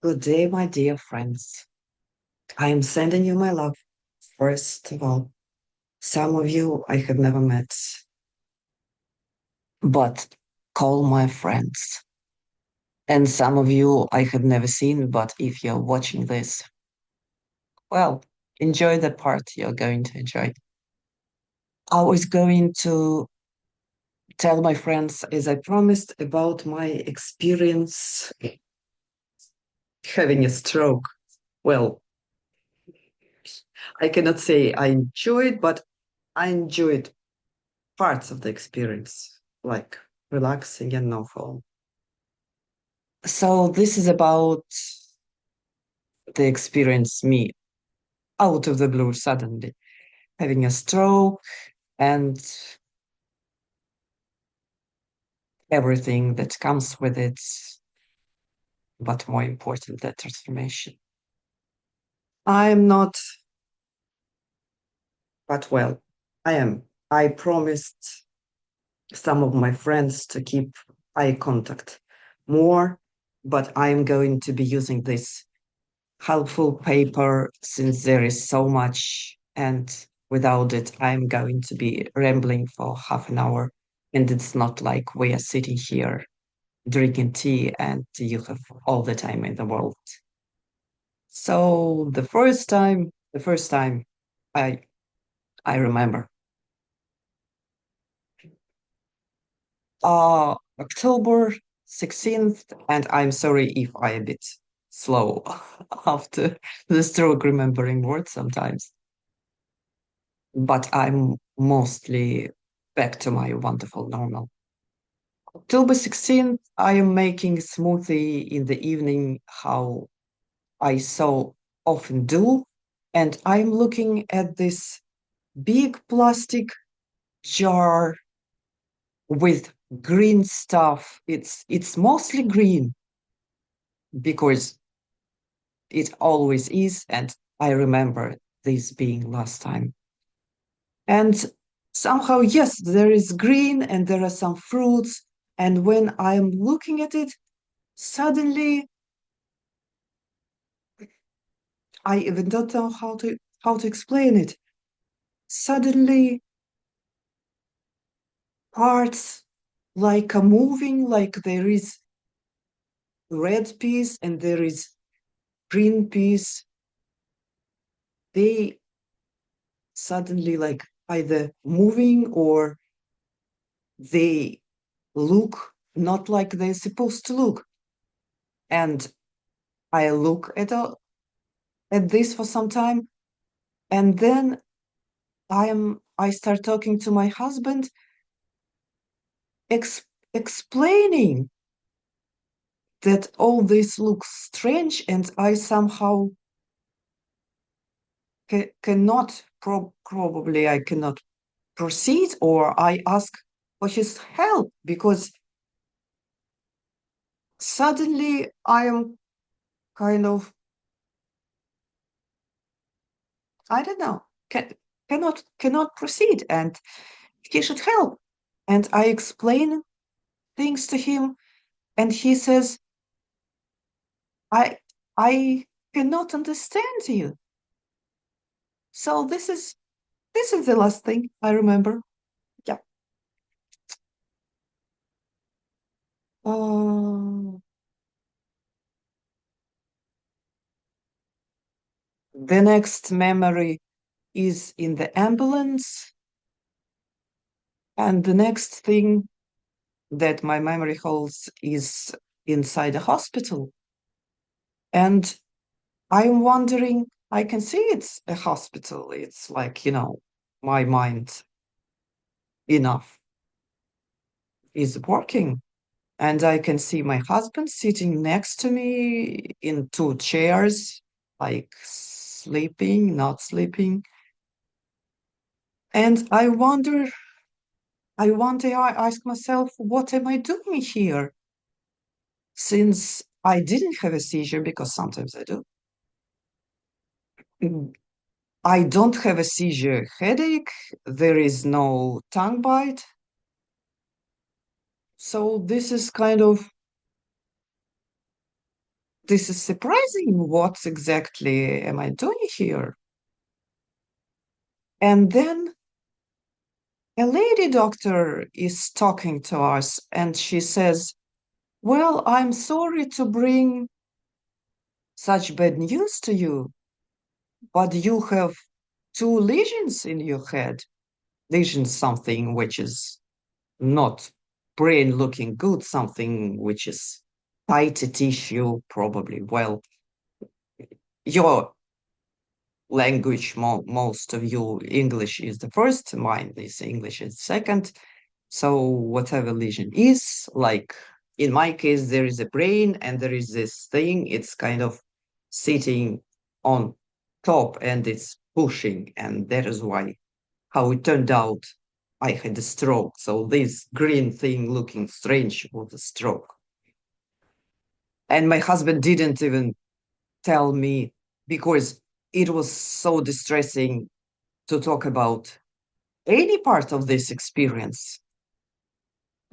Good day, my dear friends. I am sending you my love. First of all, some of you I have never met, but call my friends. And some of you I have never seen, but if you're watching this, well, enjoy the part you're going to enjoy. I was going to tell my friends, as I promised, about my experience having a stroke. Well, I cannot say I enjoyed, but I enjoyed parts of the experience, like relaxing and no phone. So this is about the experience me out of the blue suddenly having a stroke and everything that comes with it, but more important, that transformation. I'm not, but well, I am. I promised some of my friends to keep eye contact more, but I'm going to be using this helpful paper since there is so much, and without it I'm going to be rambling for half an hour, and it's not like we are sitting here drinking tea and you have all the time in the world. So the first time i I remember October 16th, and I'm sorry if I a bit slow after the stroke remembering words sometimes, but I'm mostly back to my wonderful normal. October 16th, I am making smoothie in the evening, how I so often do, and I'm looking at this big plastic jar with green stuff. It's mostly green because it always is, and I remember this being last time. And somehow, yes, there is green and there are some fruits. And when I'm looking at it, suddenly I even don't know how to explain it. Suddenly parts like are moving, like there is red piece and there is green piece. They suddenly like either moving or they look not like they're supposed to look. And I look at this for some time, and then I start talking to my husband, explaining that all this looks strange, and I somehow cannot probably I cannot proceed, or I ask for his help because suddenly I am kind of, I don't know, cannot proceed, and he should help. And I explain things to him, and he says, I I cannot understand you. So this is the last thing I remember. Yeah. Uh, the next memory is in the ambulance, and the next thing that my memory holds is inside a hospital. And I'm wondering, I can see it's a hospital. It's like, my mind enough is working. And I can see my husband sitting next to me in two chairs, like sleeping, not sleeping. And I ask myself, what am I doing here? Since I didn't have a seizure, because sometimes I do. I don't have a seizure headache. There is no tongue bite. So this is kind of this is surprising. What exactly am I doing here? And then a lady doctor is talking to us and she says, well, I'm sorry to bring such bad news to you, but you have two lesions in your head. Lesions, something which is not brain looking good, something which is tighter tissue, probably. Well, your language, most of you, English is the first, mine is English is second. So whatever lesion is, like in my case, there is a brain and there is this thing, it's kind of sitting on top and it's pushing, and that is why how it turned out I had a stroke. So this green thing looking strange was a stroke. And my husband didn't even tell me because it was so distressing to talk about any part of this experience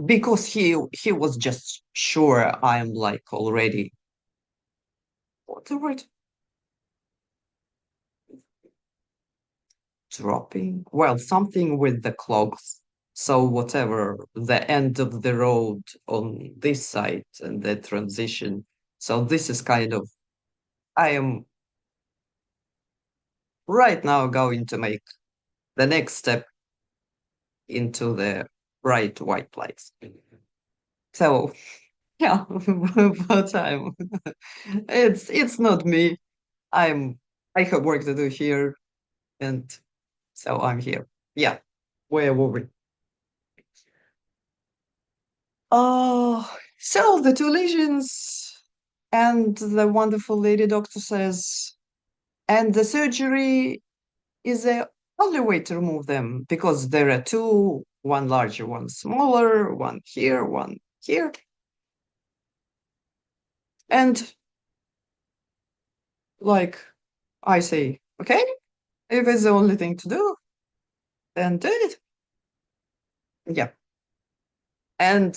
because he was just sure I'm like already what the word dropping, well, something with the clogs. So whatever the end of the road on this side and the transition. So this is kind of I am right now going to make the next step into the bright white lights. So yeah, but it's not me. I have work to do here, and so I'm here. Yeah, where were we? So the two lesions, and the wonderful lady doctor says, and the surgery is the only way to remove them because there are two, one larger, one smaller, one here. And like I say, okay, if it's the only thing to do, then do it. Yeah. And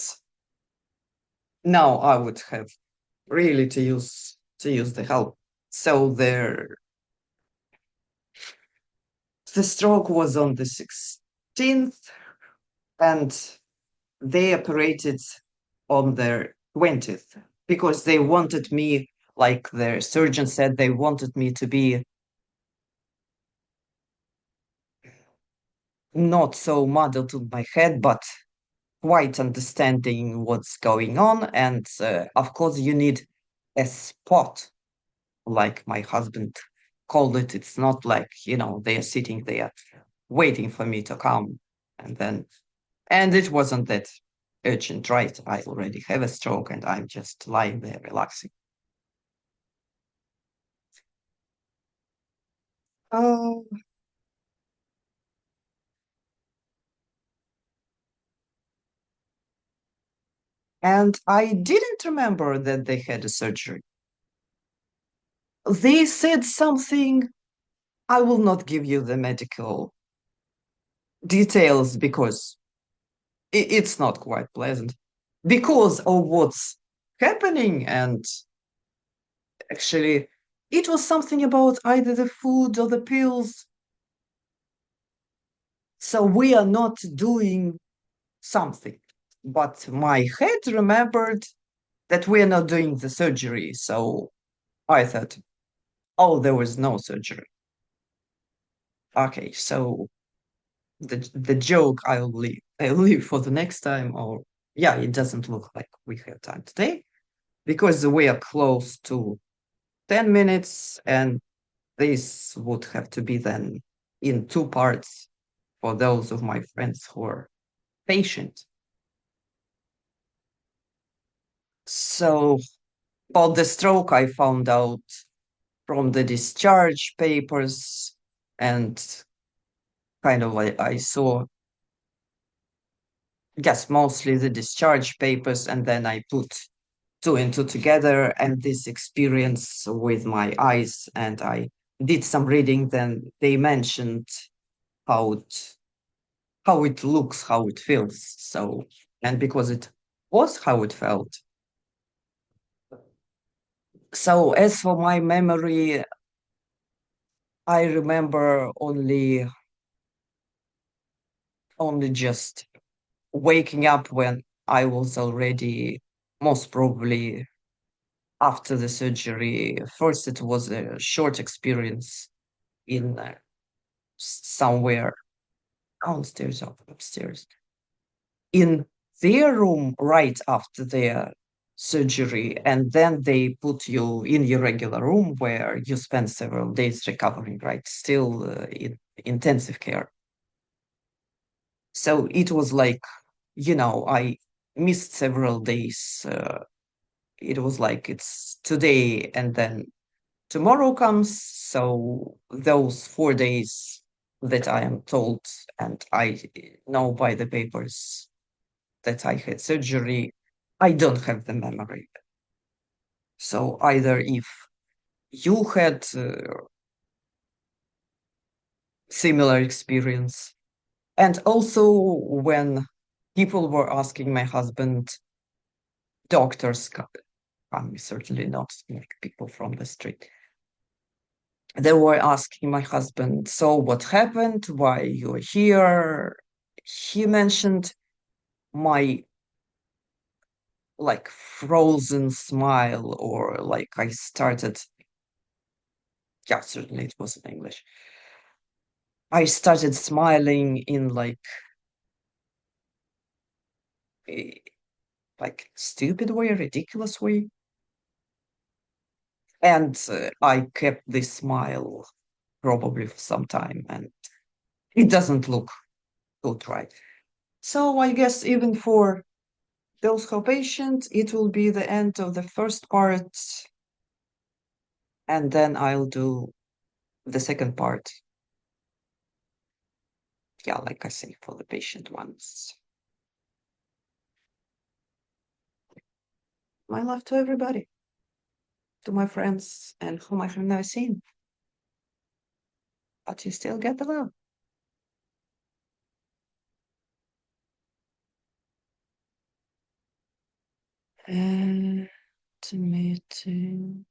now I would have really to use the help. So the stroke was on the 16th, and they operated on the 20th because they wanted me, like the surgeon said, they wanted me to be not so muddled in my head, but quite understanding what's going on. And of course, you need a spot, like my husband called it. It's not like, they are sitting there waiting for me to come. And then, and it wasn't that urgent, right? I already have a stroke and I'm just lying there relaxing. Oh, and I didn't remember that they had a surgery. They said something. I will not give you the medical details because it's not quite pleasant because of what's happening. And actually, it was something about either the food or the pills. So we are not doing something. But my head remembered that we are not doing the surgery. So I thought, oh, there was no surgery. Okay, so the joke I'll leave for the next time. Or yeah, it doesn't look like we have time today because we are close to 10 minutes, and this would have to be then in two parts for those of my friends who are patient. So about the stroke, I found out from the discharge papers, and kind of like I saw, yes, mostly the discharge papers, and then I put two and two together and this experience with my eyes, and I did some reading. Then they mentioned how it how it looks, how it feels. So, and because it was how it felt, So as for my memory, I remember only just waking up when I was already most probably after the surgery. First, it was a short experience in somewhere downstairs or upstairs in their room right after their surgery, and then they put you in your regular room where you spend several days recovering, right? Still in intensive care. So it was like, I missed several days. It was like it's today and then tomorrow comes. So those 4 days that I am told and I know by the papers that I had surgery, I don't have the memory. So either if you had similar experience, and also when people were asking my husband, doctors, certainly not like people from the street, they were asking my husband, so what happened? Why you're here? He mentioned my like frozen smile, or like I started, yeah, certainly it was in English. I started smiling in a like stupid way, ridiculous way. And I kept this smile probably for some time, and it doesn't look good, right? So I guess even for those who are patient, it will be the end of the first part, and then I'll do the second part. Yeah, like I say, for the patient ones. My love to everybody, to my friends, and whom I have never seen, but you still get the love. And to me too.